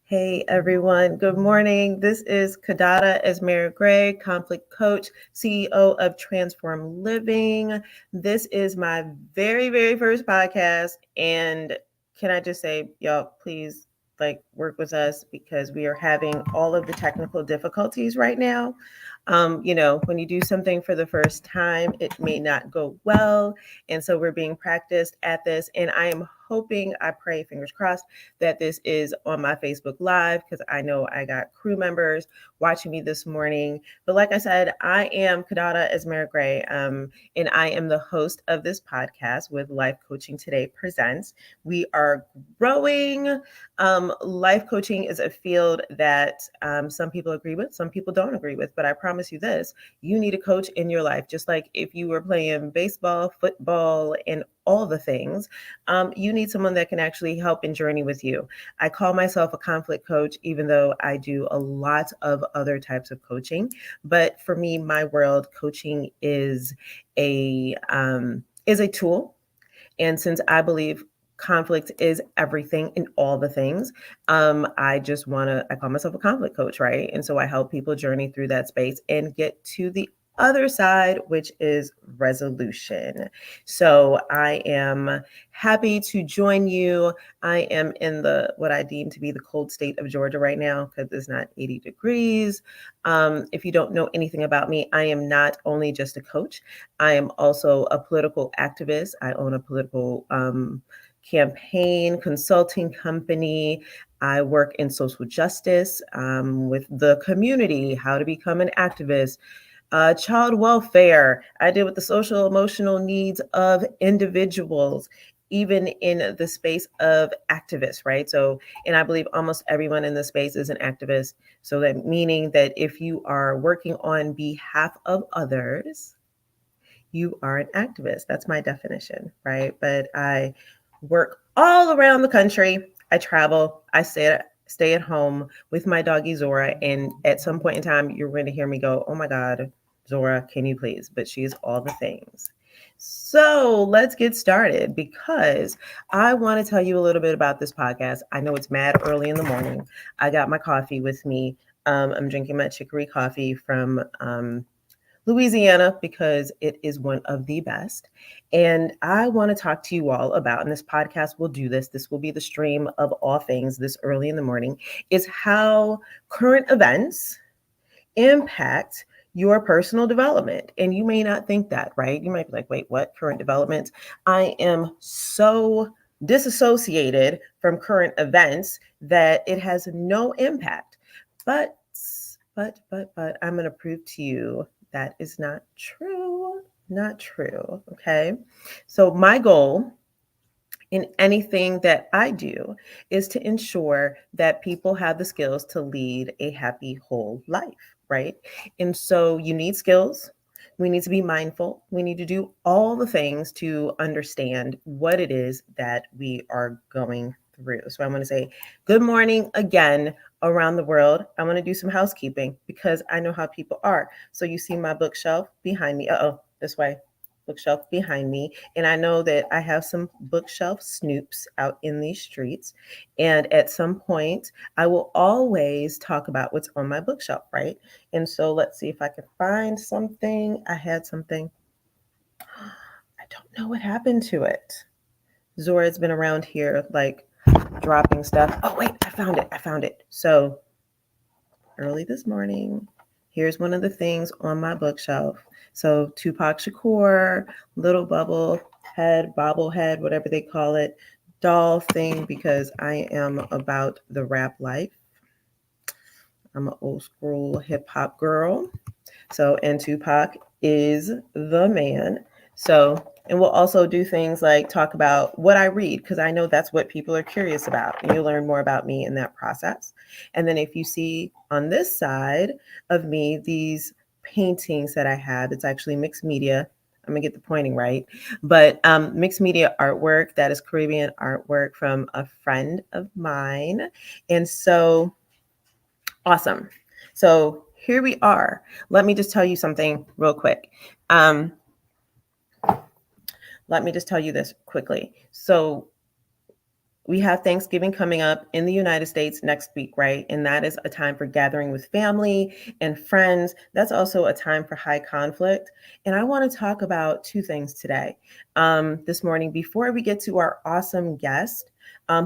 Hey everyone, good morning. This is Kiddada as Mary Gray, conflict coach, CEO of Transform Living. This is my very first podcast. And can I just say, y'all, please work with us because we are having all of the technical difficulties right now. When you do something for the first time, it may not go well. And so we're being practiced at this. And I am hoping, I pray, fingers crossed, that this is on my Facebook Live because I know I got crew members watching me this morning. But like I said, I am Kiddada as Mary Gray, and I am the host of this podcast with Life Coaching Today Presents. We are growing. Life coaching is a field that some people agree with, some people don't agree with, but I promise you this, you need a coach in your life. Just like if you were playing baseball, football, and all the things, you need someone that can actually help and journey with you. I call myself a conflict coach, even though I do a lot of other types of coaching. But for me, my world, coaching is a tool. And since I believe conflict is everything and all the things, I call myself a conflict coach, right? And so I help people journey through that space and get to the other side, which is resolution. So I am happy to join you. I am in what I deem to be the cold state of Georgia right now because it's not 80 degrees. If you don't know anything about me, I am not only just a coach, I am also a political activist. I own a political campaign consulting company. I work in social justice with the community, how to become an activist, child welfare. I deal with the social emotional needs of individuals, even in the space of activists, right? So, and I believe almost everyone in the space is an activist. So that meaning that if you are working on behalf of others, you are an activist. That's my definition, right? But I work all around the country. I travel. I stay at home with my doggie Zora. And at some point in time, you're going to hear me go, "Oh my God, Zora, can you please?" But she's all the things. So let's get started because I want to tell you a little bit about this podcast. I know it's mad early in the morning. I got my coffee with me. I'm drinking my chicory coffee from Louisiana because it is one of the best. And I want to talk to you all about, and this podcast will do this, this will be the stream of all things this early in the morning, is how current events impact your personal development. And you may not think that, right? You might be like, wait, what? Current development? I am so disassociated from current events that it has no impact. But I'm going to prove to you that is not true. Not true. Okay. So my goal in anything that I do is to ensure that people have the skills to lead a happy whole life, right? And so you need skills. We need to be mindful. We need to do all the things to understand what it is that we are going through. So I want to say good morning again around the world. I want to do some housekeeping because I know how people are. So you see my bookshelf behind me. This way. Bookshelf behind me. And I know that I have some bookshelf snoops out in these streets. And at some point, I will always talk about what's on my bookshelf, right? And so let's see if I can find something. I had something. I don't know what happened to it. Zora's been around here dropping stuff. Oh, wait, I found it. So early this morning, here's one of the things on my bookshelf. So Tupac Shakur, little bobblehead, whatever they call it, doll thing, because I am about the rap life. I'm an old school hip hop girl. So, and Tupac is the man. So, and we'll also do things like talk about what I read, because I know that's what people are curious about. And you'll learn more about me in that process. And then if you see on this side of me, these paintings that I have, it's actually mixed media. I'm gonna get the pointing right, but mixed media artwork, that is Caribbean artwork from a friend of mine. And so awesome. So here we are. Let me just tell you something real quick. Let me just tell you this quickly. So we have Thanksgiving coming up in the United States next week, right? And that is a time for gathering with family and friends. That's also a time for high conflict. And I want to talk about two things today, this morning, before we get to our awesome guest,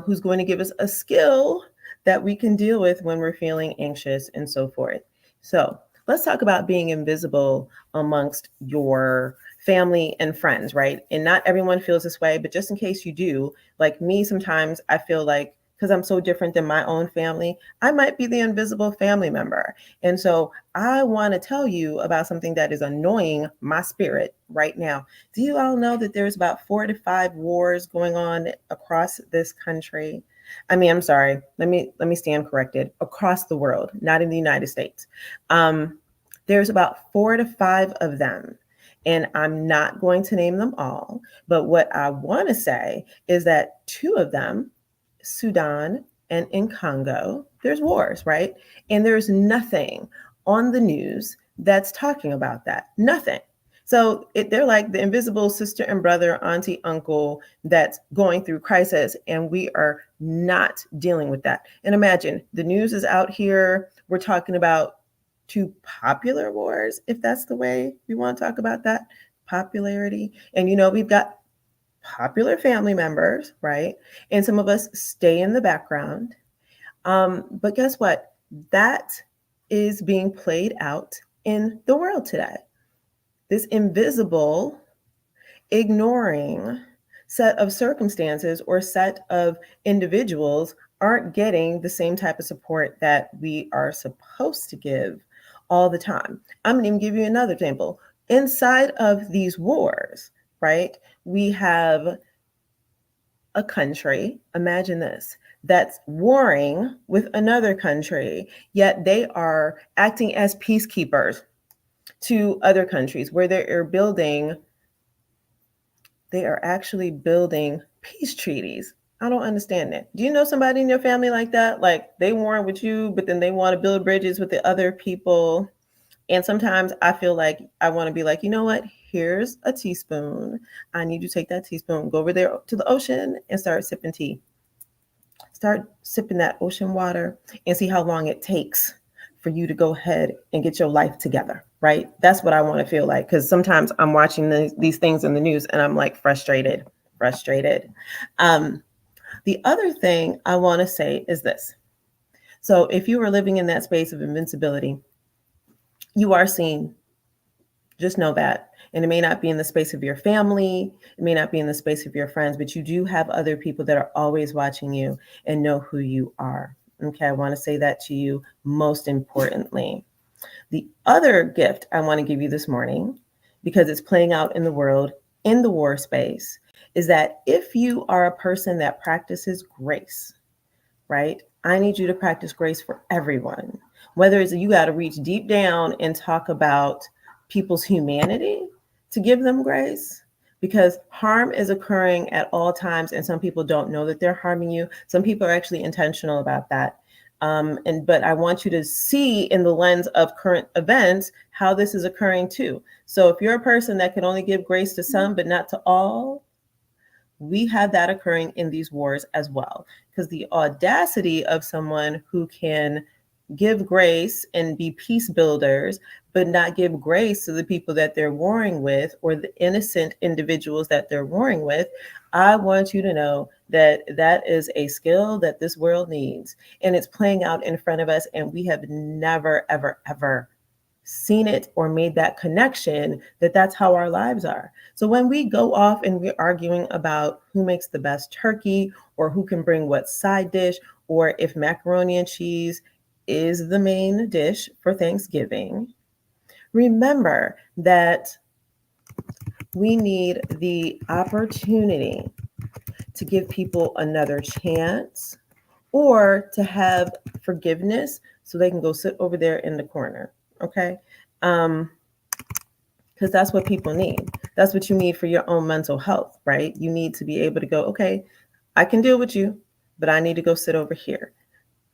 who's going to give us a skill that we can deal with when we're feeling anxious and so forth. So let's talk about being invisible amongst your family and friends, right? And not everyone feels this way, but just in case you do, like me, sometimes I feel like because I'm so different than my own family, I might be the invisible family member. And so I want to tell you about something that is annoying my spirit right now. Do you all know that there's about 4 to 5 wars going on across this country? I mean, I'm sorry. Let me stand corrected. Across the world, not in the United States. There's about 4 to 5 of them. And I'm not going to name them all, but what I want to say is that 2 of them, Sudan and in Congo, there's wars, right? And there's nothing on the news that's talking about that. Nothing. So they're like the invisible sister and brother, auntie, uncle that's going through crisis, and we are not dealing with that. And imagine the news is out here. We're talking about 2 popular wars, if that's the way we want to talk about that popularity. And we've got popular family members, right? And some of us stay in the background. But guess what? That is being played out in the world today. This invisible, ignoring set of circumstances or set of individuals aren't getting the same type of support that we are supposed to give all the time. I'm going to even give you another example. Inside of these wars, right, we have a country, imagine this, that's warring with another country, yet they are acting as peacekeepers to other countries where they are actually building peace treaties. I don't understand that. Do you know somebody in your family like that? Like they warn with you, but then they want to build bridges with the other people. And sometimes I feel like I want to be like, you know what? Here's a teaspoon. I need you to take that teaspoon, go over there to the ocean and start sipping tea. Start sipping that ocean water and see how long it takes for you to go ahead and get your life together, right? That's what I want to feel like, because sometimes I'm watching these things in the news and I'm like frustrated. The other thing I want to say is this. So if you are living in that space of invincibility, you are seen. Just know that. And it may not be in the space of your family, it may not be in the space of your friends, but you do have other people that are always watching you and know who you are. Okay, I want to say that to you most importantly. The other gift I want to give you this morning, because it's playing out in the world, in the war space, is that if you are a person that practices grace, right? I need you to practice grace for everyone. Whether it's you got to reach deep down and talk about people's humanity to give them grace, because harm is occurring at all times and some people don't know that they're harming you. Some people are actually intentional about that. But I want you to see in the lens of current events how this is occurring too. So if you're a person that can only give grace to some but not to all, we have that occurring in these wars as well, because the audacity of someone who can give grace and be peace builders, but not give grace to the people that they're warring with or the innocent individuals that they're warring with. I want you to know that that is a skill that this world needs, and it's playing out in front of us, and we have never, ever, ever seen it or made that connection that that's how our lives are. So when we go off and we're arguing about who makes the best turkey or who can bring what side dish, or if macaroni and cheese is the main dish for Thanksgiving, remember that we need the opportunity to give people another chance or to have forgiveness so they can go sit over there in the corner. Okay. Because that's what people need. That's what you need for your own mental health, right? You need to be able to go, okay, I can deal with you, but I need to go sit over here.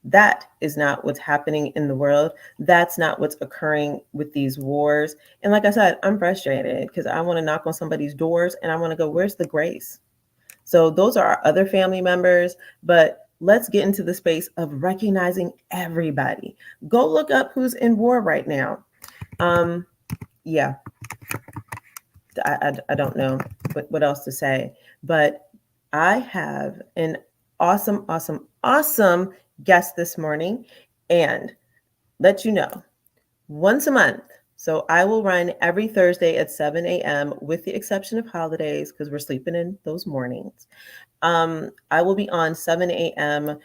That is not what's happening in the world. That's not what's occurring with these wars. And like I said, I'm frustrated because I want to knock on somebody's doors and I want to go, where's the grace? So those are our other family members, but let's get into the space of recognizing everybody. Go look up who's in war right now. Yeah, I don't know what else to say, but I have an awesome guest this morning and let you know once a month. So I will run every Thursday at 7 a.m. with the exception of holidays because we're sleeping in those mornings. I will be on 7 a.m.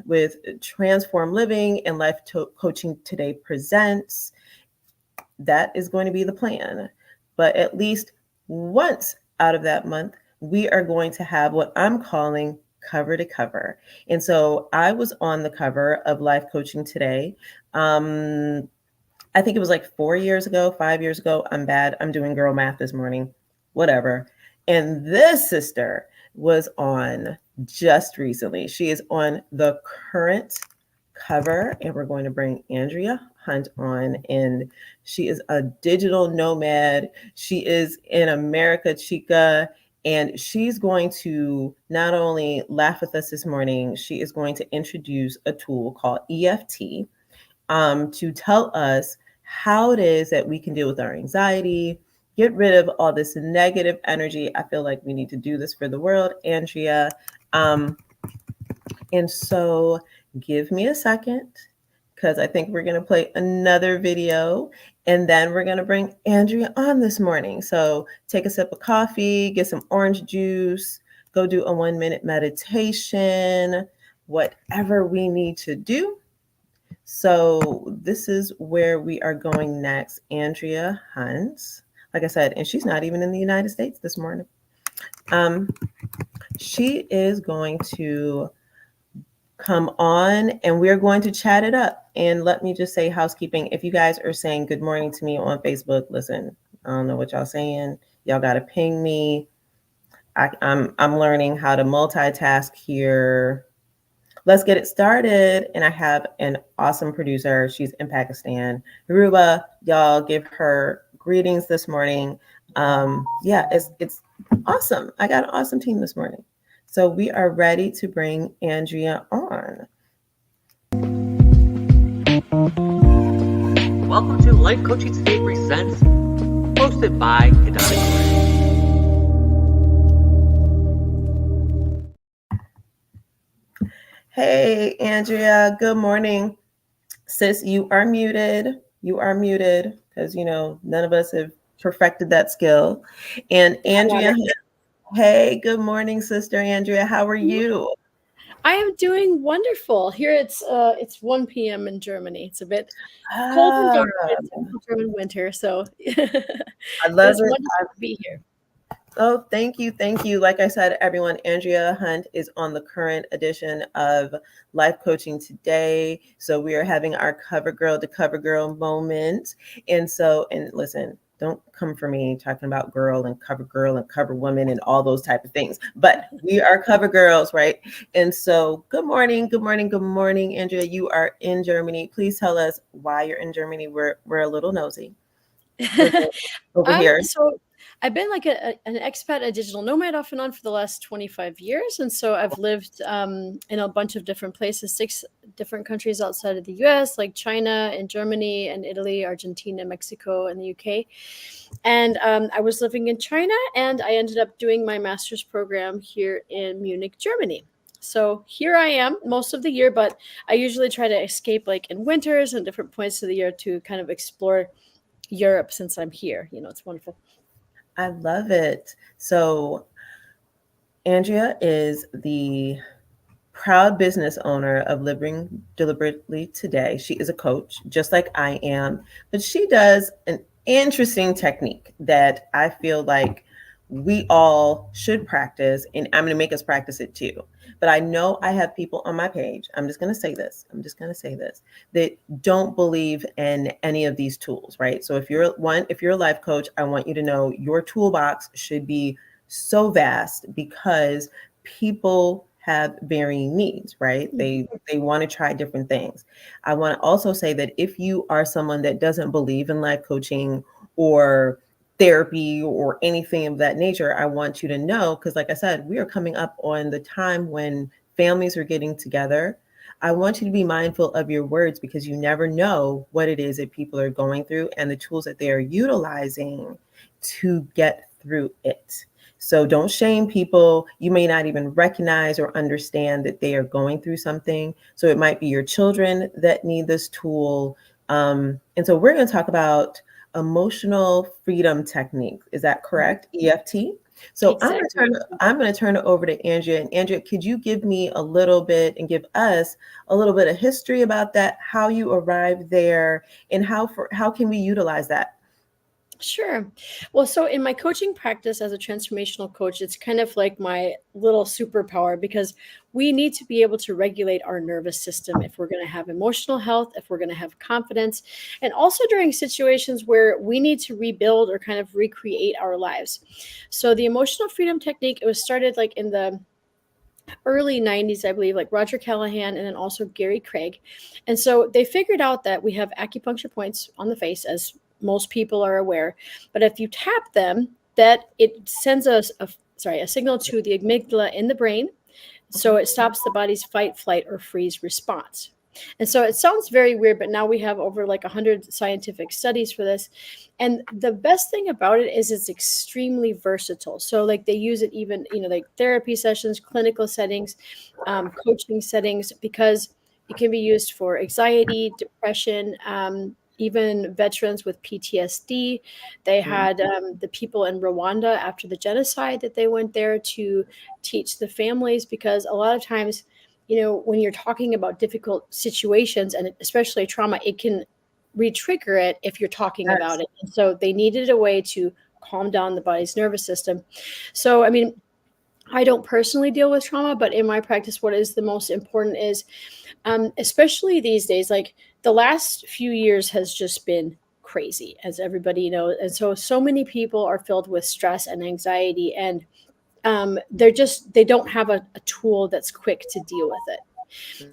with Transform Living and Life Coaching Today Presents. That is going to be the plan. But at least once out of that month, we are going to have what I'm calling cover to cover. And so I was on the cover of Life Coaching Today. I think it was like 4 years ago, 5 years ago. I'm bad. I'm doing girl math this morning. Whatever. And this sister was on just recently. She is on the current cover, and we're going to bring Andrea Hunt on. And she is a digital nomad. She is in America Chica. And she's going to not only laugh with us this morning, she is going to introduce a tool called EFT to tell us how it is that we can deal with our anxiety, get rid of all this negative energy. I feel like we need to do this for the world, Andrea. And so give me a second because I think we're going to play another video and then we're going to bring Andrea on this morning. So take a sip of coffee, get some orange juice, go do a 1-minute meditation, whatever we need to do. So this is where we are going next. Andrea Hunt, like I said, and she's not even in the United States this morning. She is going to come on and we're going to chat it up. And let me just say housekeeping. If you guys are saying good morning to me on Facebook, listen, I don't know what y'all saying. Y'all got to ping me. I'm learning how to multitask here. Let's get it started. And I have an awesome producer. She's in Pakistan. Ruba, y'all give her greetings this morning. Yeah, it's awesome. I got an awesome team this morning. So we are ready to bring Andrea on. Welcome to Life Coaching Today Presents, hosted by Kiddada. Hey, Andrea, good morning. Sis, you are muted. You are muted because, you know, none of us have perfected that skill. And Andrea, hey, good morning, Sister Andrea. How are you? I am doing wonderful. Here it's 1 p.m. in Germany. It's a bit cold and dark, but it's German winter, so I love it's wonderful to be here. Oh, thank you. Thank you. Like I said, everyone, Andrea Hunt is on the current edition of Life Coaching Today. So we are having our cover girl to cover girl moment. And listen, don't come for me talking about girl and cover woman and all those type of things. But we are cover girls, right? And so good morning, Andrea. You are in Germany. Please tell us why you're in Germany. We're a little nosy. Over here. So I've been like an expat, a digital nomad off and on for the last 25 years. And so I've lived in a bunch of different places, 6 different countries outside of the US, like China and Germany and Italy, Argentina, Mexico, and the UK. And I was living in China and I ended up doing my master's program here in Munich, Germany. So here I am most of the year, but I usually try to escape like in winters and different points of the year to kind of explore Europe since I'm here. You know, it's wonderful. I love it. So Andrea is the proud business owner of Living Deliberately Today. She is a coach, just like I am, but she does an interesting technique that I feel like we all should practice, and I'm going to make us practice it too. But I know I have people on my page, I'm just going to say this, that don't believe in any of these tools, right? So if you're a life coach, I want you to know your toolbox should be so vast, because people have varying needs, right? They want to try different things. I want to also say that if you are someone that doesn't believe in life coaching or therapy or anything of that nature, I want you to know, because like I said, we are coming up on the time when families are getting together. I want you to be mindful of your words, because you never know what it is that people are going through and the tools that they are utilizing to get through it. So don't shame people. You may not even recognize or understand that they are going through something. So it might be your children that need this tool. And so we're going to talk about emotional freedom technique. Is that correct? EFT. So Exactly. I'm going to turn it over to Andrea. And Andrea, could you give me a little bit and give us a little bit of history about that, how you arrived there, and how can we utilize that? Sure. Well, so in my coaching practice as a transformational coach, it's kind of like my little superpower, because we need to be able to regulate our nervous system if we're going to have emotional health, if we're going to have confidence, and also during situations where we need to rebuild or kind of recreate our lives. So the emotional freedom technique, it was started like in the early 90s, I believe, like Roger Callahan and then also Gary Craig. And so they figured out that we have acupuncture points on the face, as most people are aware. But if you tap them, that it sends us a signal to the amygdala in the brain. So it stops the body's fight, flight, or freeze response. And so it sounds very weird, but now we have over like 100 scientific studies for this. And the best thing about it is it's extremely versatile. So like they use it even, like therapy sessions, clinical settings, coaching settings, because it can be used for anxiety, depression, even veterans with PTSD. They had the people in Rwanda after the genocide that they went there to teach the families, because a lot of times, when you're talking about difficult situations and especially trauma, it can re-trigger it if you're talking Yes. about it. And so they needed a way to calm down the body's nervous system. So, I mean, I don't personally deal with trauma, but in my practice, what is the most important is, especially these days, like the last few years has just been crazy, as everybody knows. And so many people are filled with stress and anxiety, and they don't have a tool that's quick to deal with it.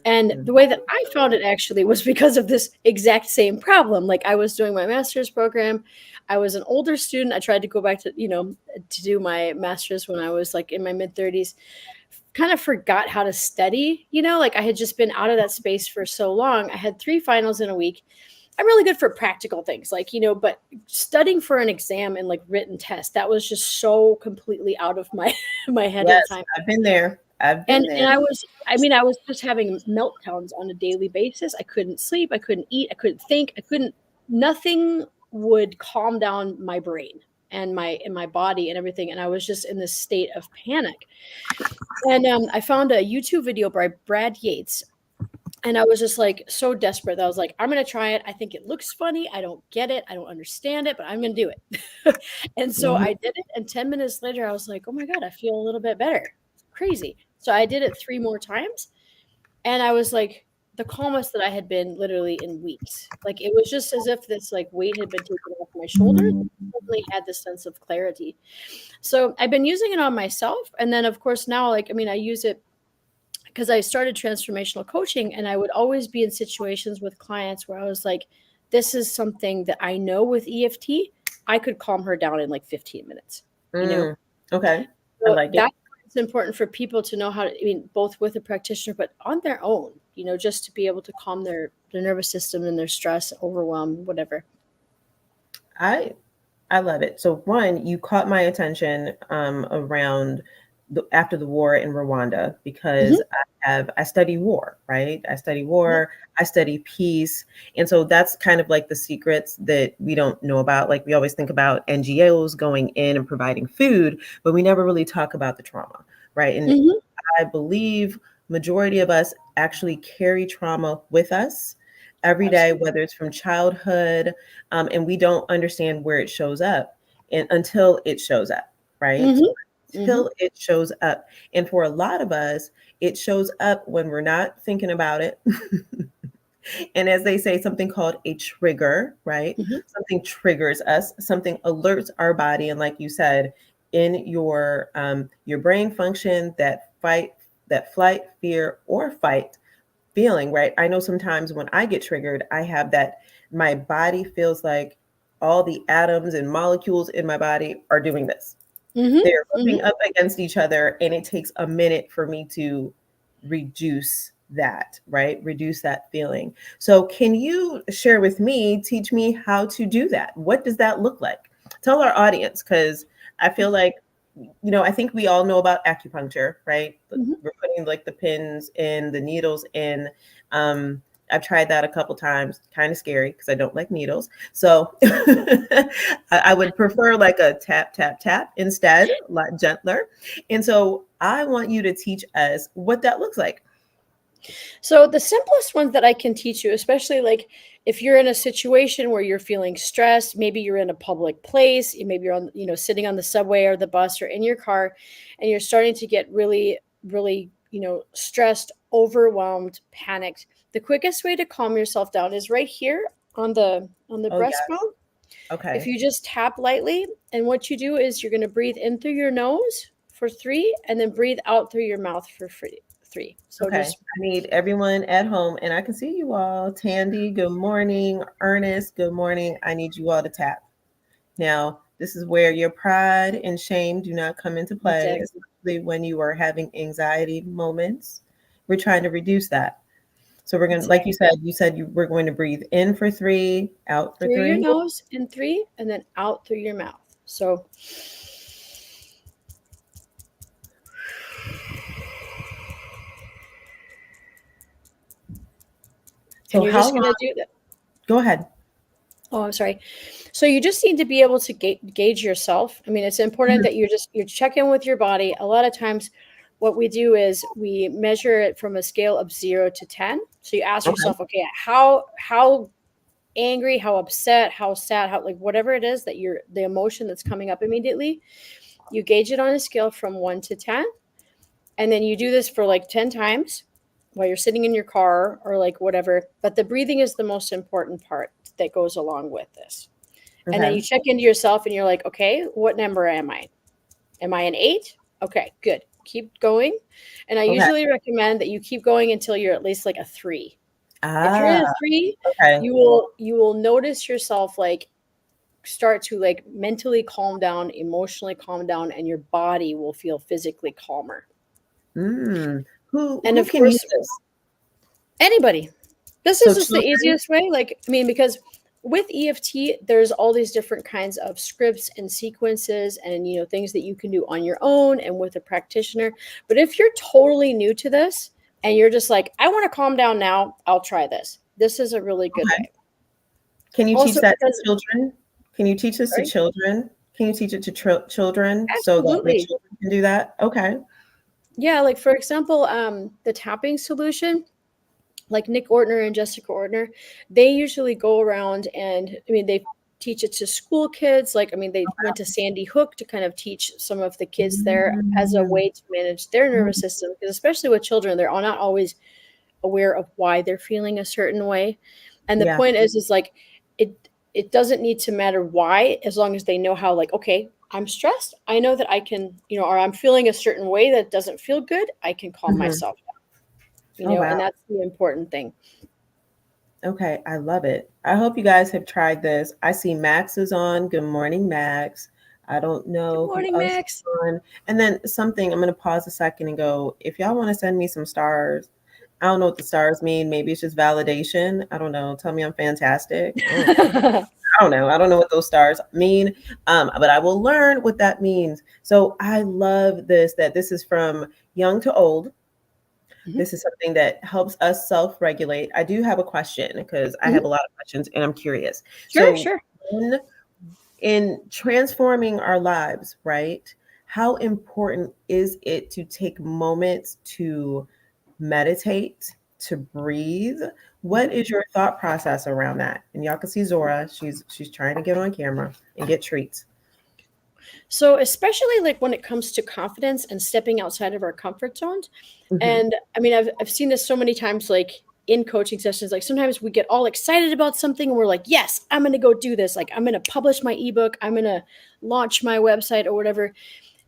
And the way that I found it actually was because of this exact same problem. Like I was doing my master's program. I was an older student. I tried to go back to do my master's when I was like in my mid 30s. Kind of forgot how to study, like I had just been out of that space for so long. I had 3 finals in a week. I'm really good for practical things, like, but studying for an exam and like written test, that was just so completely out of my my head at Yes, the time. I've been there. I've been And there. I was just having meltdowns on a daily basis. I couldn't sleep, I couldn't eat, I couldn't think, nothing would calm down my brain and my body and everything. And I was just in this state of panic. And I found a YouTube video by Brad Yates. And I was just like so desperate that I was like, I'm going to try it. I think it looks funny. I don't get it. I don't understand it, but I'm going to do it. And so Mhm. I did it. And 10 minutes later, I was like, oh my God, I feel a little bit better. It's crazy. So I did it 3 more times. And I was like the calmest that I had been literally in weeks. Like it was just as if this like weight had been taken off my shoulders. I suddenly had this sense of clarity. So I've been using it on myself. And then, of course, now, like, I mean, I use it because I started transformational coaching, and I would always be in situations with clients where I was like, this is something that I know with EFT, I could calm her down in like 15 minutes, you know? Mm, okay. I So like it. that's why it's important for people to know how to, I mean, both with a practitioner, but on their own, just to be able to calm their nervous system and their stress, overwhelm, whatever. I I love it. So one, you caught my attention around after the war in Rwanda, because Hmm. I study war, right? I study Yeah. war, I study peace. And so that's kind of like the secrets that we don't know about. Like we always think about NGOs going in and providing food, but we never really talk about the trauma, right? And Hmm. I believe majority of us actually carry trauma with us every day, Absolutely. whether it's from childhood, and we don't understand where it shows up and until it shows up, right? Mm-hmm. Until it shows up. And for a lot of us, it shows up when we're not thinking about it. And as they say, something called a trigger, right? Mm-hmm. Something triggers us, something alerts our body. And like you said, in your brain function, that flight, fear, or fight feeling, right? I know sometimes when I get triggered, I have that my body feels like all the atoms and molecules in my body are doing this. Mm-hmm. They're Mm-hmm. rubbing up against each other, and it takes a minute for me to reduce that, right? Reduce that feeling. So, can you share with me, teach me how to do that? What does that look like? Tell our audience, because I feel like, I think we all know about acupuncture, right? Mm-hmm. We're putting like the pins in, the needles in. I've tried that a couple times. Kind of scary because I don't like needles. So I would prefer like a tap, tap, tap instead, a lot gentler. And so I want you to teach us what that looks like. So the simplest ones that I can teach you, especially like if you're in a situation where you're feeling stressed, maybe you're in a public place, maybe you're on, sitting on the subway or the bus or in your car, and you're starting to get really, really, stressed, overwhelmed, panicked. The quickest way to calm yourself down is right here on the Oh, yes. breastbone. If Okay. you just tap lightly, and what you do is you're going to breathe in through your nose for 3, and then breathe out through your mouth for 3. So Okay. just I need everyone at home, and I can see you all. Tandy, good morning. Ernest, good morning. I need you all to tap. Now, this is where your pride and shame do not come into play, exactly. especially when you are having anxiety moments. We're trying to reduce that. So we're going to, like Exactly. we're going to breathe in for 3, out for Through your 3. nose in 3, and then out through your mouth. So and So you're how just going long? to do that. Go ahead. Oh, I'm sorry. So you just need to be able to gauge yourself. I mean, it's important Mhm. that you check in with your body. A lot of times what we do is we measure it from a scale of 0 to 10. So you ask Okay. yourself, okay, how angry, how upset, how sad, how like whatever it is that the emotion that's coming up immediately, you gauge it on a scale from 1 to 10. And then you do this for like 10 times while you're sitting in your car or like whatever. But the breathing is the most important part that goes along with this. And then Okay. you check into yourself and you're like, okay, what number am I? Am I an 8? Okay, good. Keep going. And I Okay. usually recommend that you keep going until you're at least like a 3. If you're Ah, at a 3, okay. you will notice yourself like start to like mentally calm down, emotionally calm down, and your body will feel physically calmer. Who And who of can use course, this? anybody. This So is just the children? easiest way. Like, I mean, because with EFT, there's all these different kinds of scripts and sequences and, things that you can do on your own and with a practitioner. But if you're totally new to this and you're just like, I want to calm down now, I'll try this. This is a really good Okay. way. Can you teach Also, that to because, children? Can you teach this to sorry, children? Can you teach it to children so that the absolutely. children can do that? Okay. Yeah. Like, for example, the tapping solution, like Nick Ortner and Jessica Ortner, they usually go around and I mean they teach it to school kids. Like I mean they went to Sandy Hook to kind of teach some of the kids there as a Mm, way to manage their nervous mm, system because especially with children they're not always aware of why they're feeling a certain way. And the yeah. point is like it doesn't need to matter why as long as they know how like okay, I'm stressed. I know that I can, or I'm feeling a certain way that doesn't feel good. I can calm Mhm. myself Oh, wow. and that's the important thing. Okay, I love it. I hope you guys have tried this. I see Max is on. Good morning, Max. I don't Good know who morning, else is Max. on. And then something, I'm going to pause a second and go, if y'all want to send me some stars, I don't know what the stars mean. Maybe it's just validation. I don't know. Tell me I'm fantastic. I don't know. I don't know. I don't know what those stars mean, but I will learn what that means. So I love this, that this is from young to old. Mhm. This is something that helps us self-regulate. I do have a question because I have Mhm. a lot of questions and I'm curious. Sure, So sure. in transforming our lives, right? How important is it to take moments to meditate, to breathe? Mhm. What is your thought process around that? And y'all can see Zora, she's trying to get on camera and get treats. So especially like when it comes to confidence and stepping outside of our comfort zones. And I mean, I've seen this so many times, like in coaching sessions. Like sometimes we get all excited about something and we're like, yes, I'm going to go do this. Like I'm going to publish my ebook. I'm going to launch my website or whatever.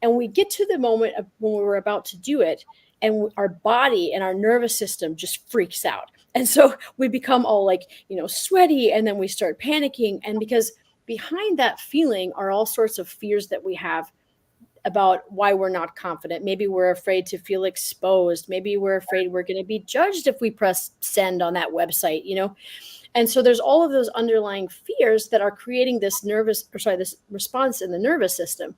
And we get to the moment of when we're about to do it, and our body and our nervous system just freaks out. And so we become all like, sweaty, and then we start panicking. And because behind that feeling are all sorts of fears that we have about why we're not confident. Maybe we're afraid to feel exposed. Maybe we're afraid we're going to be judged if we press send on that website. And so there's all of those underlying fears that are creating this this response in the nervous system.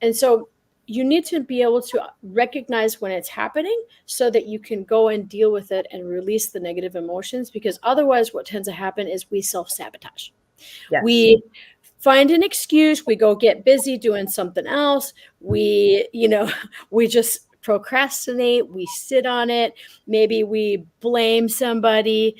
And so you need to be able to recognize when it's happening so that you can go and deal with it and release the negative emotions, because otherwise what tends to happen is we self-sabotage. Yes. We find an excuse, we go get busy doing something else. We just procrastinate, we sit on it, maybe we blame somebody,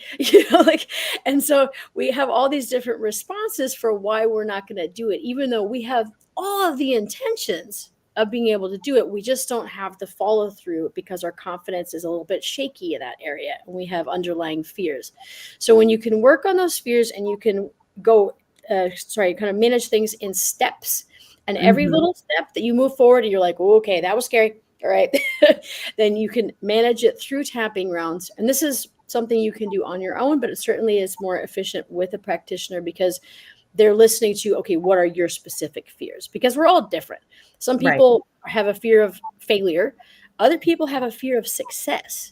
and so we have all these different responses for why we're not going to do it, even though we have all of the intentions of being able to do it. We just don't have the follow through because our confidence is a little bit shaky in that area and we have underlying fears. So when you can work on those fears and you can go kind of manage things in steps, and every little step that you move forward and you're like, oh, okay, that was scary, all right, then you can manage it through tapping rounds. And this is something you can do on your own, but it certainly is more efficient with a practitioner because they're listening to, okay, what are your specific fears? Because we're all different. Some people have a fear of failure. Other people have a fear of success.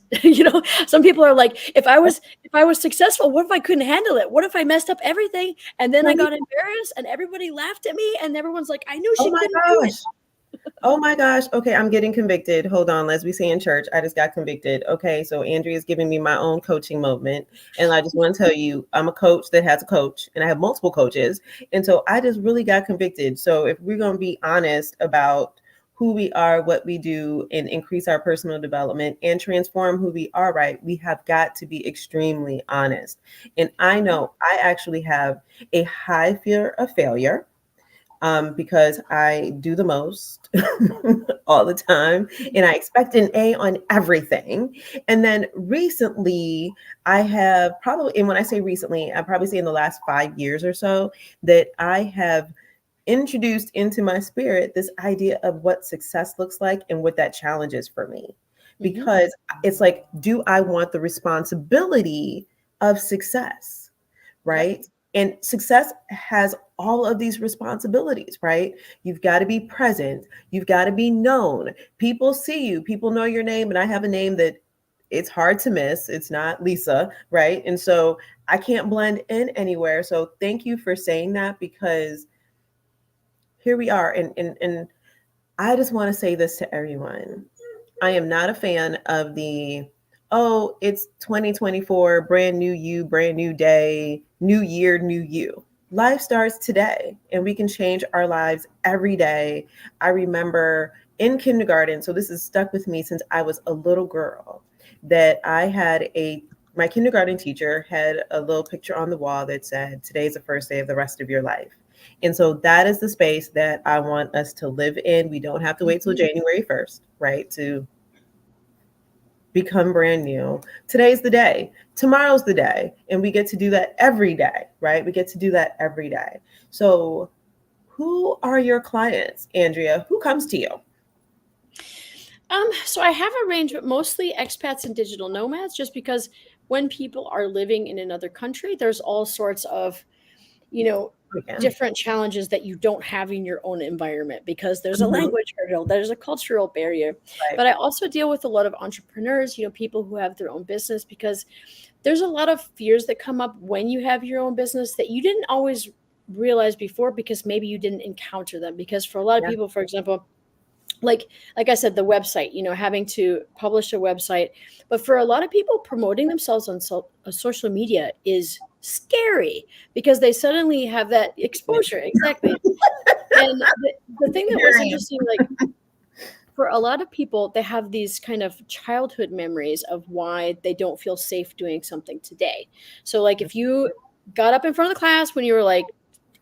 Some people are like, if I was successful, what if I couldn't handle it? What if I messed up everything and then I got embarrassed and everybody laughed at me and everyone's like, I knew she couldn't do it. Oh my gosh. Okay, I'm getting convicted. Hold on. As we say in church, I just got convicted. Okay, so Andrea is giving me my own coaching moment. And I just want to tell you, I'm a coach that has a coach and I have multiple coaches. And so I just really got convicted. So if we're going to be honest about who we are, what we do, and increase our personal development and transform who we are, right, we have got to be extremely honest. And I know I actually have a high fear of failure. Because I do the most all the time and I expect an A on everything. And then recently I have probably, and when I say recently, I probably say in the last 5 years or so, that I have introduced into my spirit this idea of what success looks like and what that challenge is for me. Because it's like, do I want the responsibility of success? Right? Yep. And success has all of these responsibilities, right? You've got to be present. You've got to be known. People see you. People know your name. And I have a name that it's hard to miss. It's not Lisa, right? And so I can't blend in anywhere. So thank you for saying that, because here we are. And I just want to say this to everyone. I am not a fan of the, oh, it's 2024, brand new you, brand new day, new year, new you. Life starts today and we can change our lives every day. I remember in kindergarten, so this has stuck with me since I was a little girl, that my kindergarten teacher had a little picture on the wall that said, today's the first day of the rest of your life. And so that is the space that I want us to live in. We don't have to wait till January 1st, right, to become brand new. Today's the day. Tomorrow's the day. And we get to do that every day, right? We get to do that every day. So who are your clients, Andrea? Who comes to you? So I have a range, but mostly expats and digital nomads, just because when people are living in another country, there's all sorts of, different challenges that you don't have in your own environment, because there's a language hurdle, there's a cultural barrier. Right. But I also deal with a lot of entrepreneurs, people who have their own business, because there's a lot of fears that come up when you have your own business that you didn't always realize before, because maybe you didn't encounter them. Because for a lot of people, for example, like I said, the website, having to publish a website. But for a lot of people, promoting themselves on social media is scary because they suddenly have that exposure. Exactly. And the thing that was interesting, like for a lot of people, they have these kind of childhood memories of why they don't feel safe doing something today. So like if you got up in front of the class when you were like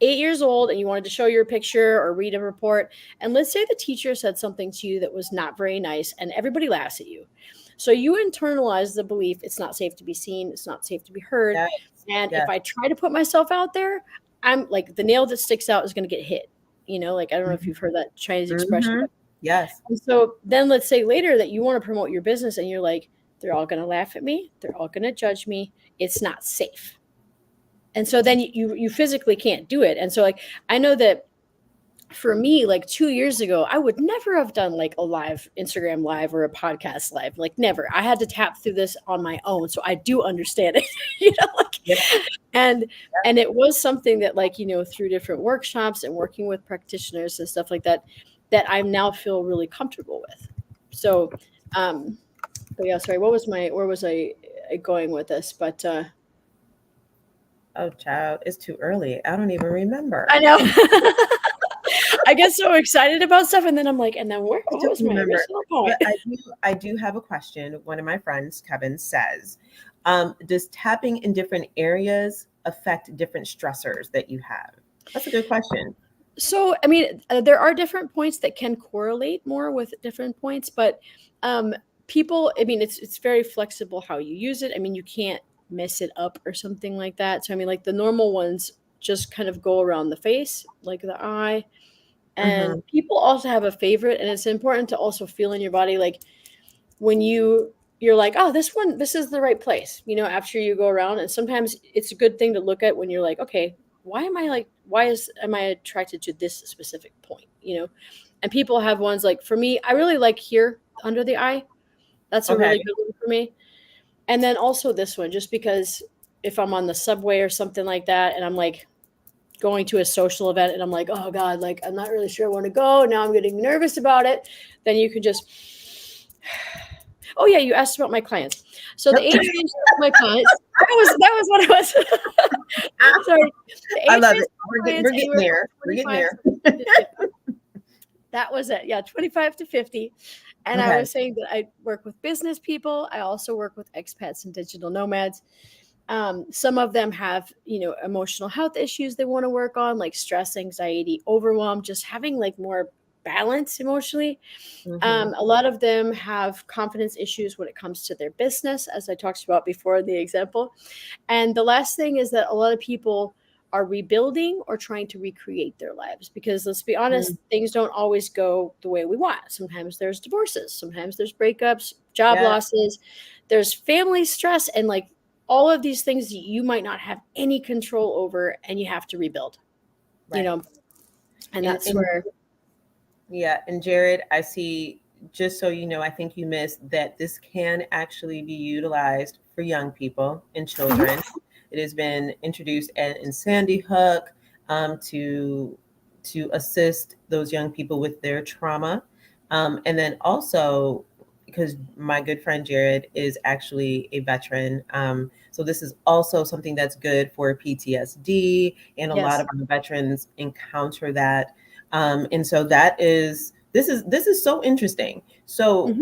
8 years old and you wanted to show your picture or read a report, and let's say the teacher said something to you that was not very nice and everybody laughs at you. So you internalize the belief it's not safe to be seen, it's not safe to be heard. Yes. And Yes. if I try to put myself out there, I'm like, the nail that sticks out is going to get hit. You know, like, I don't know if you've heard that Chinese expression. Mhm. Yes. And so then let's say later that you want to promote your business and you're like, they're all going to laugh at me, they're all going to judge me, it's not safe. And so then you physically can't do it. And so, like, I know that for me, like 2 years ago, I would never have done like a live Instagram live or a podcast live, like never. I had to tap through this on my own. So I do understand it, you know, like, Yeah. and it was something that, like, you know, through different workshops and working with practitioners and stuff like that, that I now feel really comfortable with. So, but yeah, sorry, where was I going with this? But, Oh, child, it's too early. I don't even remember. I know. I get so excited about stuff, and then I'm like, and then what was my original point? But I do have a question. One of my friends, Kevin, says, does tapping in different areas affect different stressors that you have? That's a good question. So, I mean, there are different points that can correlate more with different points, but people, I mean, it's very flexible how you use it. I mean, you can't mess it up or something like that. So, I mean, like the normal ones just kind of go around the face, like the eye. And people also have a favorite, and it's important to also feel in your body, like when you're like, oh, this is the right place, you know, after you go around. And sometimes it's a good thing to look at when you're like, okay, am I attracted to this specific point, you know? And people have ones, like, for me, I really like here under the eye. That's a really good one for me. And then also this one, just because if I'm on the subway or something like that, and I'm like going to a social event and I'm like, oh God, like, I'm not really sure I want to go. Now I'm getting nervous about it. Then you can just, oh yeah, you asked about my clients. So the age range of my clients, that was what it was. Sorry. I love it. We're getting there. That was it. Yeah, 25 to 50. And I was saying that I work with business people. I also work with expats and digital nomads. Some of them have, you know, emotional health issues they want to work on, like stress, anxiety, overwhelm, just having like more balance emotionally. A lot of them have confidence issues when it comes to their business, as I talked about before in the example. And the last thing is that a lot of people are rebuilding or trying to recreate their lives, because let's be honest, things don't always go the way we want. Sometimes there's divorces, sometimes there's breakups, job losses, there's family stress, and like all of these things that you might not have any control over, and you have to rebuild, you know, and that's where. Yeah. And Jared, I see, just so you know, I think you missed that this can actually be utilized for young people and children. It has been introduced in Sandy Hook to assist those young people with their trauma. And then also, because my good friend Jared is actually a veteran. So this is also something that's good for PTSD, and a lot of our veterans encounter that. And so this is so interesting. So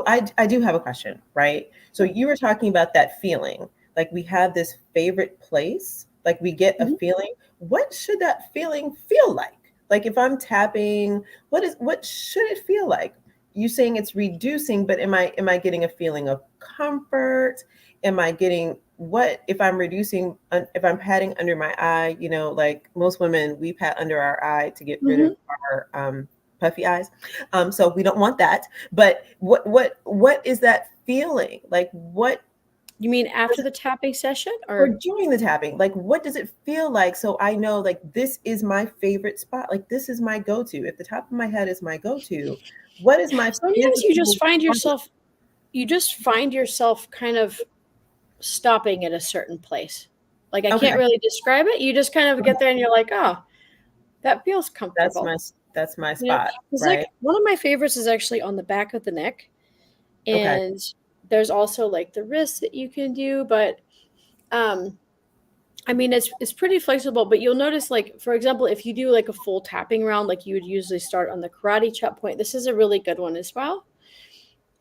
I do have a question, right? So you were talking about that feeling, like we have this favorite place, like we get a feeling. What should that feeling feel like? Like if I'm tapping, what should it feel like? You saying it's reducing, but am I getting a feeling of comfort? Am I getting, what if I'm reducing, if I'm patting under my eye, you know, like most women, we pat under our eye to get rid of our puffy eyes. So we don't want that. But what is that feeling? Like, what you mean after the tapping session or during the tapping? Like, what does it feel like? So I know, like, this is my favorite spot. Like, this is my go-to. If the top of my head is my go-to, what is my sometimes you just find yourself kind of stopping at a certain place. Like, I can't really describe it. You just kind of get there and you're like, oh, that feels comfortable. That's my spot. You know? Right? Like, one of my favorites is actually on the back of the neck. And there's also like the wrists that you can do, but I mean, it's pretty flexible, but you'll notice, like, for example, if you do like a full tapping round, like you would usually start on the karate chop point, this is a really good one as well.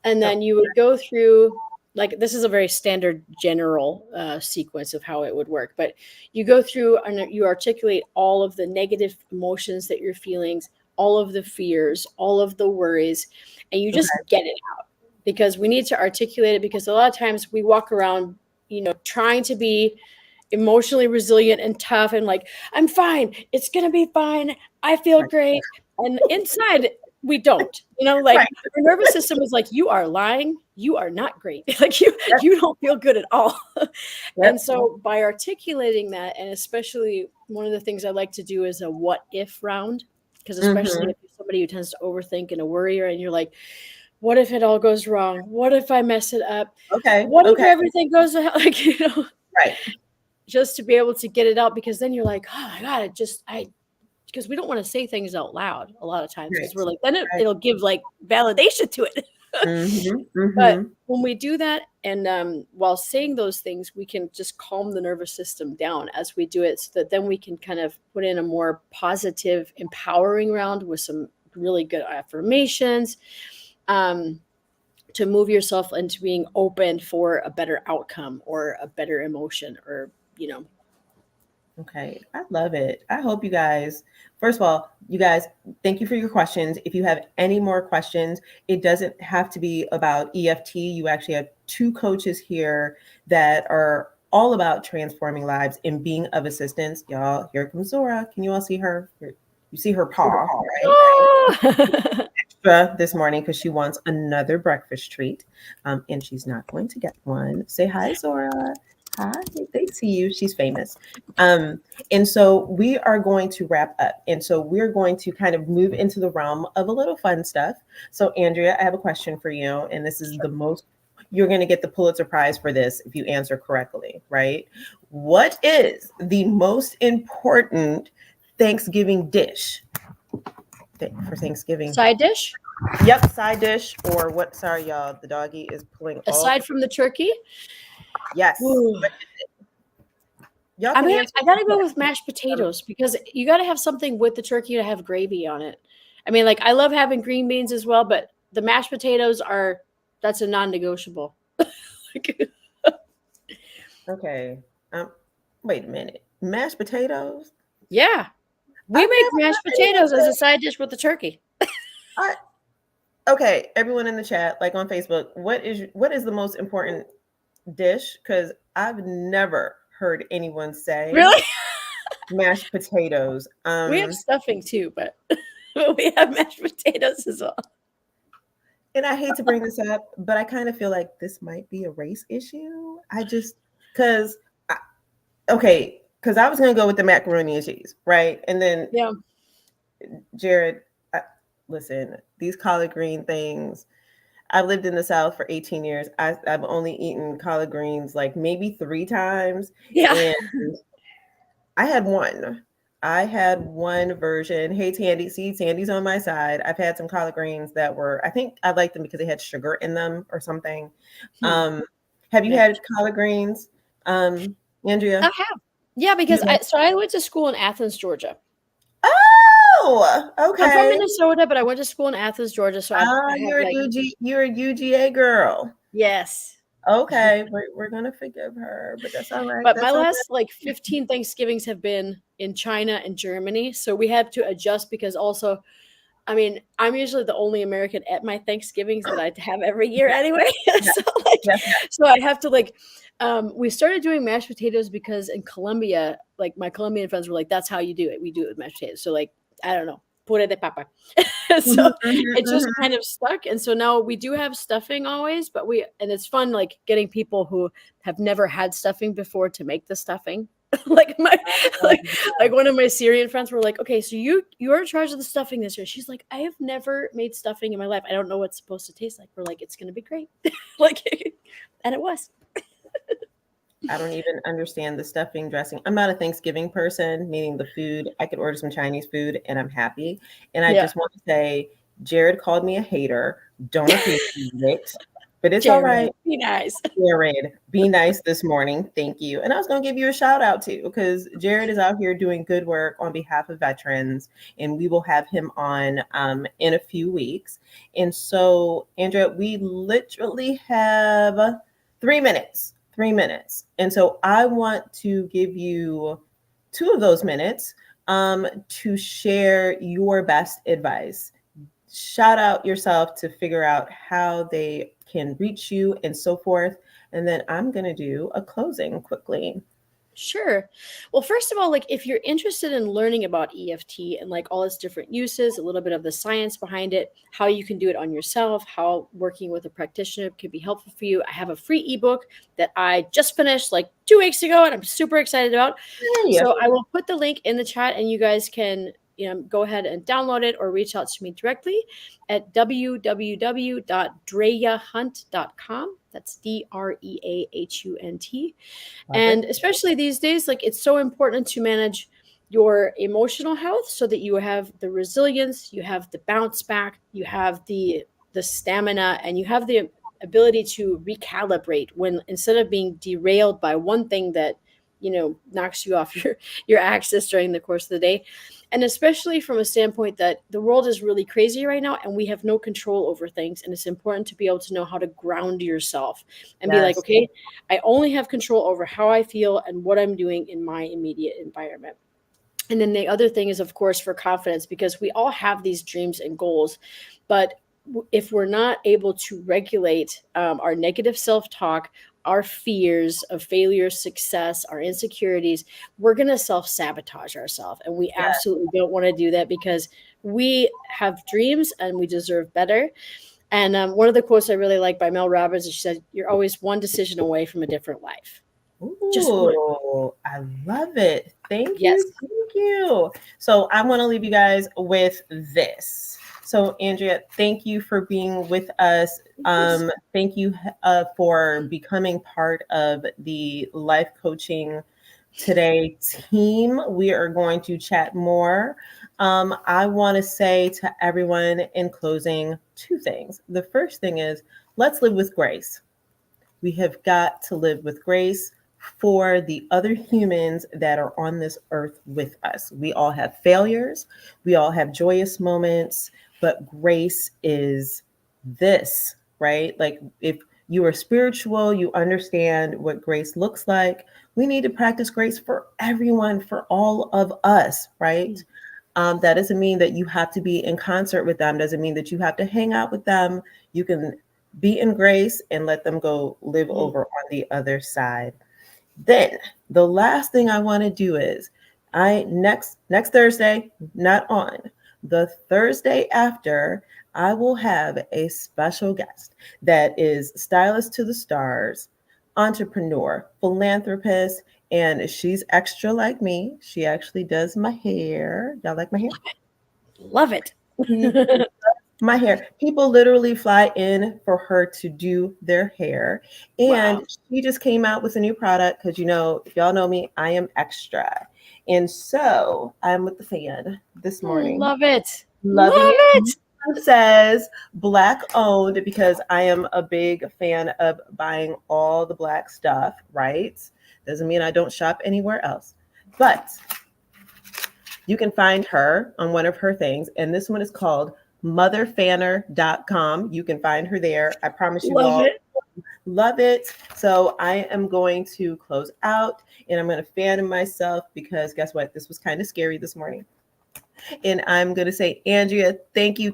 And then you would go through like this is a very standard general sequence of how it would work, but you go through and you articulate all of the negative emotions that you're feeling, all of the fears, all of the worries, and you just get it out, because we need to articulate it, because a lot of times we walk around, trying to be emotionally resilient and tough and like, I'm fine, it's gonna be fine, I feel great, and inside we don't, like Right. our nervous system is like, you are lying, you are not great. Like you don't feel good at all. And so by articulating that, and especially one of the things I like to do is a what if round, because especially if you're somebody who tends to overthink and a worrier, and you're like, what if it all goes wrong, what if I mess it up, what if everything goes to hell? Like, Right. just to be able to get it out, because then you're like, oh my God, because we don't want to say things out loud a lot of times, because we're like, then it'll give like validation to it. But when we do that, and while saying those things, we can just calm the nervous system down as we do it, so that then we can kind of put in a more positive, empowering round with some really good affirmations, to move yourself into being open for a better outcome or a better emotion, or Okay, I love it. I hope you guys, first of all, you guys, thank you for your questions. If you have any more questions, it doesn't have to be about EFT. You actually have two coaches here that are all about transforming lives and being of assistance. Y'all, here comes Zora. Can you all see her? You see her paw, right? Extra this morning because she wants another breakfast treat, and she's not going to get one. Say hi, Zora. Hi, they see you. She's famous. And so we are going to wrap up. And so we're going to kind of move into the realm of a little fun stuff. So Andrea, I have a question for you. And this is the most, you're going to get the Pulitzer Prize for this if you answer correctly, right? What is the most important Thanksgiving dish for Thanksgiving? Side dish? Yep, side dish, or what? Sorry, y'all. The doggy is pulling aside from the turkey. Yes. I mean, I gotta go with mashed potatoes, because you gotta have something with the turkey to have gravy on it. I mean, like, I love having green beans as well, but the mashed potatoes that's a non-negotiable. Okay. Wait a minute. Mashed potatoes? Yeah. We make mashed potatoes as a side dish with the turkey. Okay, everyone in the chat, like on Facebook, what is the most important dish? Because I've never heard anyone say really mashed potatoes. We have stuffing too, but we have mashed potatoes as well. And I hate to bring this up, but I kind of feel like this might be a race issue. Because I was going to go with the macaroni and cheese, right? And then Jared, listen, these collard green things, I've lived in the South for 18 years. I've only eaten collard greens like maybe 3 times. Yeah. And I had one version. Hey, Tandy, see, Tandy's on my side. I've had some collard greens that I think I liked them because they had sugar in them or something. Have you had collard greens, Andrea? I have. Yeah, because I went to school in Athens, Georgia. Oh, okay. I'm from Minnesota, but I went to school in Athens, Georgia. So you're a UGA girl. Yes. Okay, we're gonna forgive her, but that's all right. But my last 15 Thanksgivings have been in China and Germany, so we had to adjust, because also, I mean, I'm usually the only American at my Thanksgivings that I have every year anyway. So I have to we started doing mashed potatoes because in Colombia, like my Colombian friends were like, that's how you do it. We do it with mashed potatoes. So like, I don't know, puré de papa. So it just kind of stuck. And so now we do have stuffing always, and it's fun, like getting people who have never had stuffing before to make the stuffing. like one of my Syrian friends were like, okay, so you're in charge of the stuffing this year. She's like, I have never made stuffing in my life. I don't know what it's supposed to taste like. We're like, it's going to be great. And it was. I don't even understand the stuffing dressing. I'm not a Thanksgiving person, meaning the food. I could order some Chinese food and I'm happy. And I just want to say, Jared called me a hater. Don't appreciate it. But it's Jared, all right. Be nice. Jared, be nice this morning. Thank you. And I was going to give you a shout out too, because Jared is out here doing good work on behalf of veterans, and we will have him on in a few weeks. And so, Andrea, we literally have 3 minutes. 3 minutes. And so I want to give you 2 of those minutes to share your best advice. Shout out yourself to figure out how they can reach you and so forth. And then I'm going to do a closing quickly. Sure. Well, first of all, like if you're interested in learning about EFT and like all its different uses, a little bit of the science behind it, how you can do it on yourself, how working with a practitioner can be helpful for you, I have a free ebook that I just finished like 2 weeks ago and I'm super excited about. Yeah. So I will put the link in the chat and you guys can go ahead and download it or reach out to me directly at www.dreahunt.com. That's DREAHUNT. And especially these days, like it's so important to manage your emotional health so that you have the resilience, you have the bounce back, you have the stamina, and you have the ability to recalibrate when instead of being derailed by one thing that knocks you off your axis during the course of the day. And especially from a standpoint that the world is really crazy right now and we have no control over things. And it's important to be able to know how to ground yourself and be like, okay, I only have control over how I feel and what I'm doing in my immediate environment. And then the other thing is, of course, for confidence, because we all have these dreams and goals, but if we're not able to regulate our negative self-talk, our fears of failure, success, our insecurities, we're going to self-sabotage ourselves. And we absolutely don't want to do that because we have dreams and we deserve better. And one of the quotes I really like by Mel Robbins is she said, "You're always one decision away from a different life." Ooh, just one. I love it. Thank you. Thank you. So I want to leave you guys with this. So Andrea, thank you for being with us. Thank you for becoming part of the Life Coaching Today team. We are going to chat more. I want to say to everyone in closing 2 things. The first thing is, let's live with grace. We have got to live with grace for the other humans that are on this earth with us. We all have failures. We all have joyous moments. But grace is this, right? Like if you are spiritual, you understand what grace looks like. We need to practice grace for everyone, for all of us, right? That doesn't mean that you have to be in concert with them. Doesn't mean that you have to hang out with them. You can be in grace and let them go live over on the other side. Then the last thing I want to do is next Thursday, not on, the Thursday after, I will have a special guest that is stylist to the stars, entrepreneur, philanthropist, and she's extra like me. She actually does my hair. Y'all like my hair? Love it. My hair. People literally fly in for her to do their hair. And she just came out with a new product because, if y'all know me, I am extra. And so I'm with the fan this morning. Love it. Loving it. It says Black owned because I am a big fan of buying all the Black stuff, right? Doesn't mean I don't shop anywhere else. But you can find her on one of her things. And this one is called motherfanner.com. You can find her there. I promise you all. Love it. So I am going to close out and I'm going to fan myself because guess what? This was kind of scary this morning. And I'm going to say, Andrea, thank you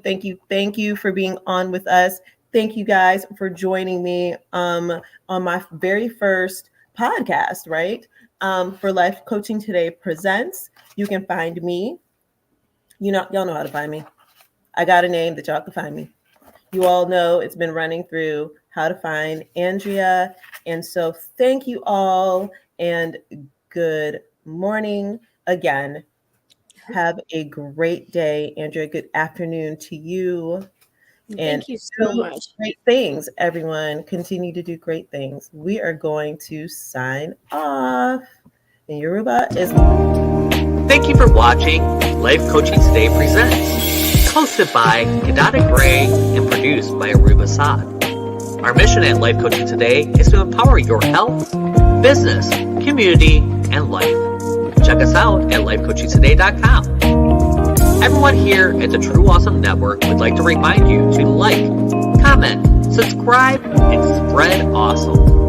for being on with us. Thank you guys for joining me on my very first podcast, right? For Life Coaching Today Presents. You can find me. Y'all know how to find me. I got a name that y'all can find me. You all know it's been running through how to find Andrea. And so thank you all and good morning again. Have a great day, Andrea. Good afternoon to you. Thank you so much. Great things, everyone. Continue to do great things. We are going to sign off. And Yoruba is... Thank you for watching Life Coaching Today Presents. Hosted by Kiddada Gray and produced by Aruba Saad. Our mission at Life Coaching Today is to empower your health, business, community, and life. Check us out at lifecoachingtoday.com. Everyone here at the True Awesome Network would like to remind you to like, comment, subscribe, and spread awesome.